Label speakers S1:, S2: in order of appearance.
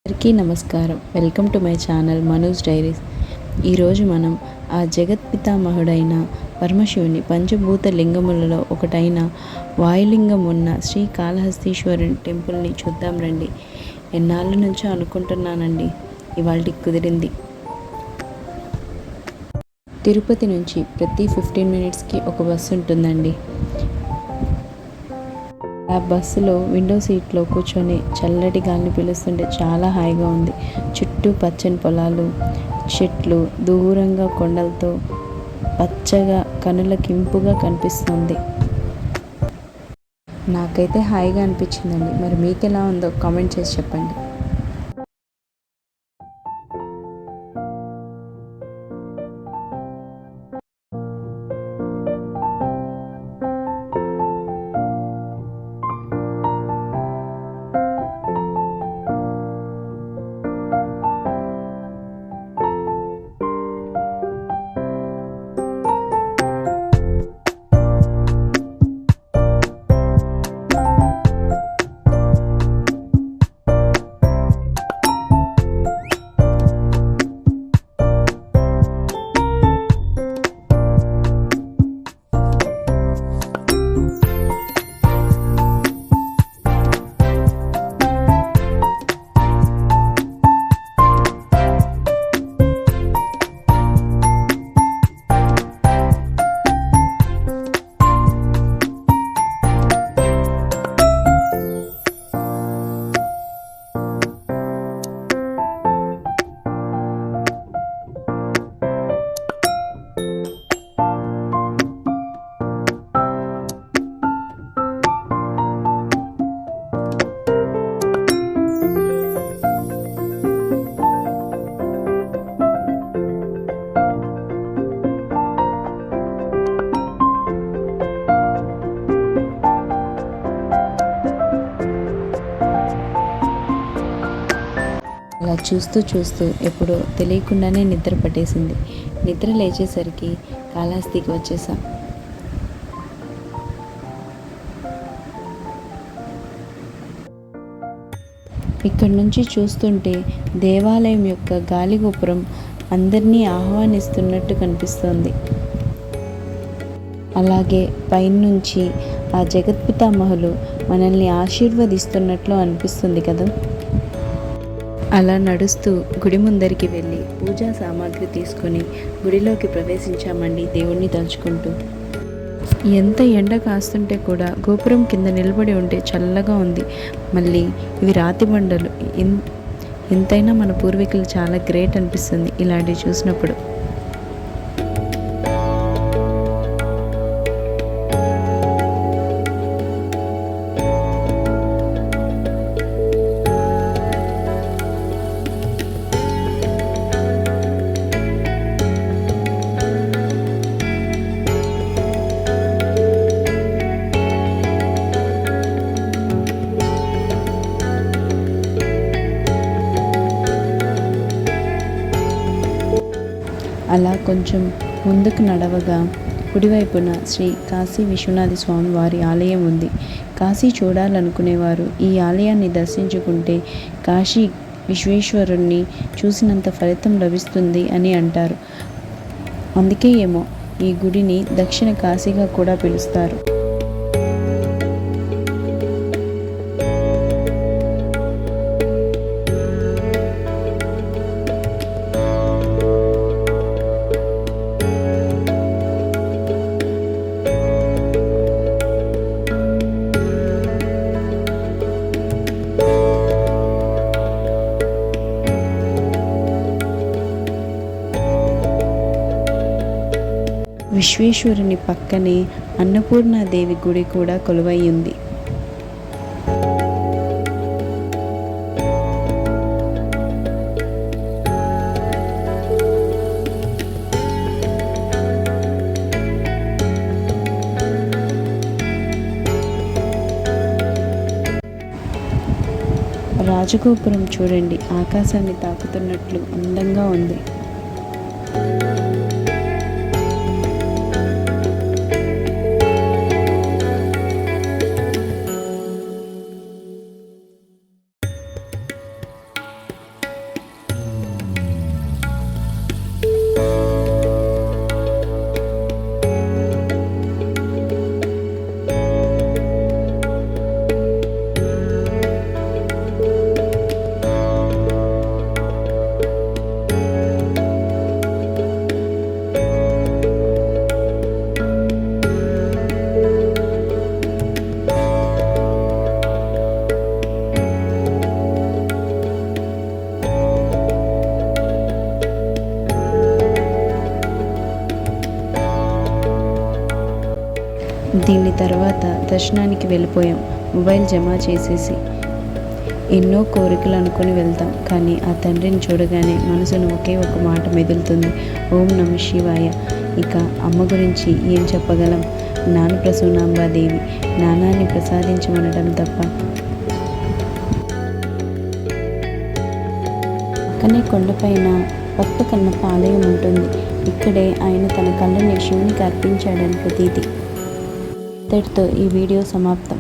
S1: అందరికీ నమస్కారం. Welcome to my channel Manuj diaries. ఈరోజు మనం ఆ జగత్పితామహుడైన పరమశివుని పంచభూత లింగములలో ఒకటైన వాయులింగం ఉన్న శ్రీకాళహస్తీశ్వరుని టెంపుల్ని చూద్దాం రండి. ఎన్నాళ్ళ నుంచో అనుకుంటున్నానండి, ఇవాళకి కుదిరింది. తిరుపతి నుంచి ప్రతి 15 మినిట్స్కి ఒక బస్సు ఉంటుందండి. ఆ బస్సులో విండో సీట్లో కూర్చొని చల్లటి గాలిని పీలుస్తుంటే చాలా హాయిగా ఉంది. చుట్టూ పచ్చని పొలాలు, చెట్లు, దూరంగా కొండలతో పచ్చగా కనులకు ఇంపుగా కనిపిస్తుంది. నాకైతే హాయిగా అనిపించిందండి. మరి మీకు ఎలా ఉందో కామెంట్ చేసి చెప్పండి. అలా చూస్తూ చూస్తూ ఎప్పుడో తెలియకుండానే నిద్ర పట్టేసింది. నిద్ర లేచేసరికి కాళహస్తికి వచ్చేసాం. ఇక్కడి నుంచి చూస్తుంటే దేవాలయం యొక్క గాలిగోపురం అందరినీ ఆహ్వానిస్తున్నట్టు కనిపిస్తోంది. అలాగే పైనుంచి ఆ జగత్పితామహులు మనల్ని ఆశీర్వదిస్తున్నట్లు అనిపిస్తుంది కదా. అలా నడుస్తూ గుడి ముందరికి వెళ్ళి పూజా సామాగ్రి తీసుకొని గుడిలోకి ప్రవేశించామండి, దేవుణ్ణి తలుచుకుంటూ. ఎంత ఎండ కాస్తుంటే కూడా గోపురం కింద నిలబడి ఉంటే చల్లగా ఉంది. మళ్ళీ ఇవి రాతి బండలు. ఎంతైనా మన పూర్వీకులు చాలా గ్రేట్ అనిపిస్తుంది ఇలాంటివి చూసినప్పుడు. అలా కొంచెం ముందుకు నడవగా కుడివైపున శ్రీ కాశీ విశ్వనాథ స్వామి వారి ఆలయం ఉంది. కాశీ చూడాలనుకునేవారు ఈ ఆలయాన్ని దర్శించుకుంటే కాశీ విశ్వేశ్వరుణ్ణి చూసినంత ఫలితం లభిస్తుంది అని అంటారు. అందుకే ఏమో ఈ గుడిని దక్షిణ కాశీగా కూడా పిలుస్తారు. విశ్వేశ్వరుని పక్కనే అన్నపూర్ణాదేవి గుడి కూడా కొలువై ఉంది. రాజగోపురం చూడండి, ఆకాశాన్ని తాకుతున్నట్లు అందంగా ఉంది. దీని తర్వాత దర్శనానికి వెళ్ళిపోయాం, మొబైల్ జమ చేసేసి. ఎన్నో కోరికలు అనుకుని వెళ్తాం, కానీ ఆ తండ్రిని చూడగానే మనసును ఒకే ఒక మాట మెదులుతుంది, ఓం నమ శివాయ. ఇక అమ్మ గురించి ఏం చెప్పగలం? జ్ఞానప్రసూనాంబాదేవి జ్ఞానాన్ని ప్రసాదించమనడం తప్ప. పక్కనే కొండపైన భక్త కన్నప్ప ఆలయం ఉంటుంది. ఇక్కడే ఆయన తన కళ్ళని శివునికి అర్పించాడని ప్రతీతి. ఇంతటితో ఈ వీడియో సమాప్తం.